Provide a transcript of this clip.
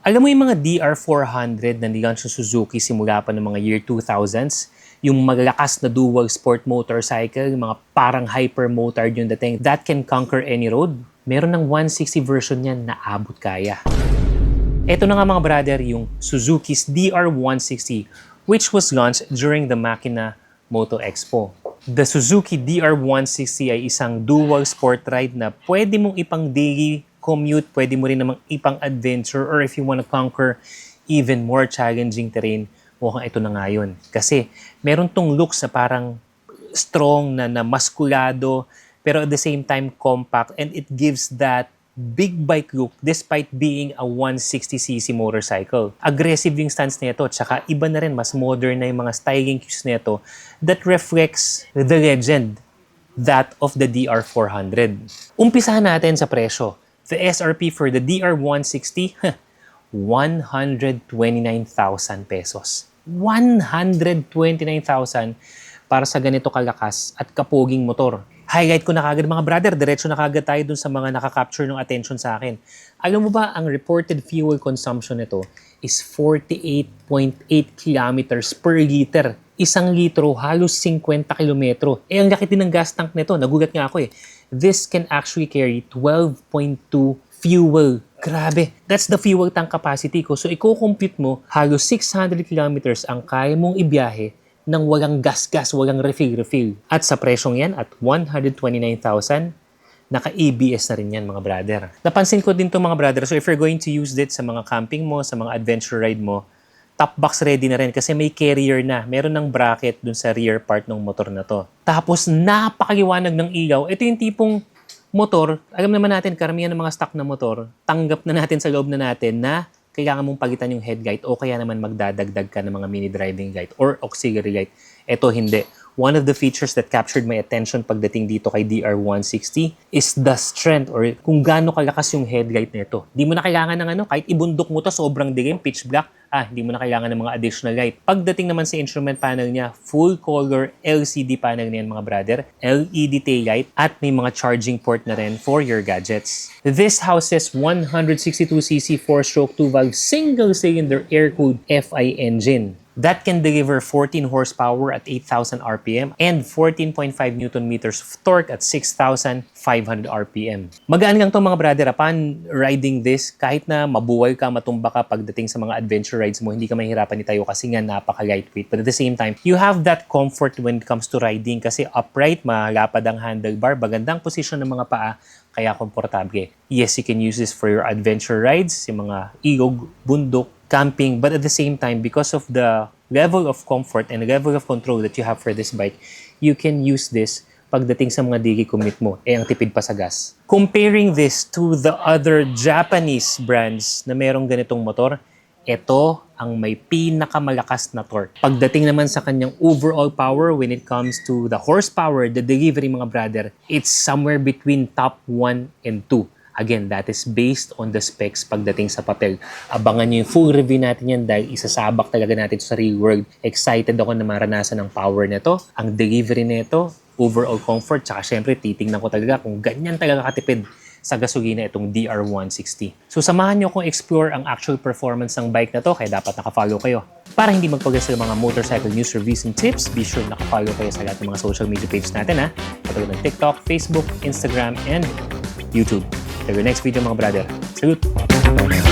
Alam mo yung mga DR400 na nilang sa Suzuki simula pa ng mga year 2000s? Yung malalakas na dual sport motorcycle, yung mga parang hyper-motard yung dating, that can conquer any road. Meron ng 160 version yan na abot kaya. Ito na nga mga brother, yung Suzuki's DR160, which was launched during the Makina Moto Expo. The Suzuki DR160 ay isang dual sport ride na pwede mong ipang daily commute, pwede mo rin namang ipang adventure, or if you want to conquer even more challenging terrain, mukhang ito na nga yun. Kasi meron tong looks na parang strong, na maskulado, pero at the same time compact, and it gives that big bike look despite being a 160cc motorcycle. Aggressive yung stance nito, tsaka iba na rin, mas modern na yung mga styling cues nito that reflects the legend, that of the DR400. Umpisahan natin sa presyo. The SRP for the DR160, 129,000 pesos. 129,000 para sa ganito kalakas at kapoging motor. Highlight ko na kagad mga brother, diretso na kagad tayo dun sa mga nakaka-capture ng attention sa akin. Alam mo ba, ang reported fuel consumption nito is 48.8 kilometers per liter. 1 litro, halos 50 kilometro. Ang laki din ng gas tank nito, nagulat nga ako eh. This can actually carry 12.2 fuel. Grabe, that's the fuel tank capacity ko. So, i-compute mo, halos 600 kilometers ang kaya mong ibiyahe nang walang gas-gas, walang refill-refill. At sa presyong yan, at 129,000, naka-ABS na rin yan mga brother. Napansin ko din to mga brother, so if you're going to use it sa mga camping mo, sa mga adventure ride mo, top box ready na rin kasi may carrier na. Meron ng bracket dun sa rear part ng motor na to. Tapos napakaliwanag ng ilaw. Ito yung tipong motor, alam naman natin, karamihan ng mga stock na motor, tanggap na natin sa loob na natin na kailangan mong pagitan yung headlight o kaya naman magdadagdag ka ng mga mini driving light or auxiliary light. Ito hindi. One of the features that captured my attention pagdating dito kay DR160 is the strength or kung gaano kalakas yung headlight nito. Di mo na kailangan ng kahit ibundok mo to sobrang dilim, pitch black, hindi mo na kailangan ng mga additional light. Pagdating naman sa instrument panel niya, full color LCD panel niyan mga brother, LED taillight, at may mga charging port na rin for your gadgets. This houses 162cc 4-stroke 2-valve single-cylinder air-cooled FI engine that can deliver 14 horsepower at 8,000 RPM and 14.5 Newton meters of torque at 6,500 RPM. Magaan lang to mga brother, upon riding this, kahit na mabuwal ka, matumba ka pagdating sa mga adventure rides mo, hindi ka mahirapan itayo kasi nga napaka-lightweight. But at the same time, you have that comfort when it comes to riding kasi upright, malapad ang handlebar, magandang posisyon ng mga paa, kaya komportable. Yes, you can use this for your adventure rides, yung mga ilog, bundok, camping, but at the same time, because of the level of comfort and the level of control that you have for this bike, you can use this pagdating sa mga daily commute mo, ang tipid pa sa gas. Comparing this to the other Japanese brands na merong ganitong motor, ito ang may pinakamalakas na torque. Pagdating naman sa kanyang overall power, when it comes to the horsepower, the delivery mga brother, it's somewhere between top 1 and 2. Again, that is based on the specs pagdating sa papel. Abangan nyo yung full review natin yan dahil isasabak talaga natin sa real world. Excited ako na maranasan ang power nito, ang delivery nito, overall comfort, tsaka syempre titingnan ko talaga kung ganyan talaga katipid sa gasolina itong DR160. So samahan nyo kung explore ang actual performance ng bike na to, kaya dapat nakafollow kayo. Para hindi magpagas sa mga motorcycle news, reviews, and tips, be sure nakafollow kayo sa lahat ng mga social media pages natin katulad ng TikTok, Facebook, Instagram, and YouTube. Till the next video mga brother. Salute!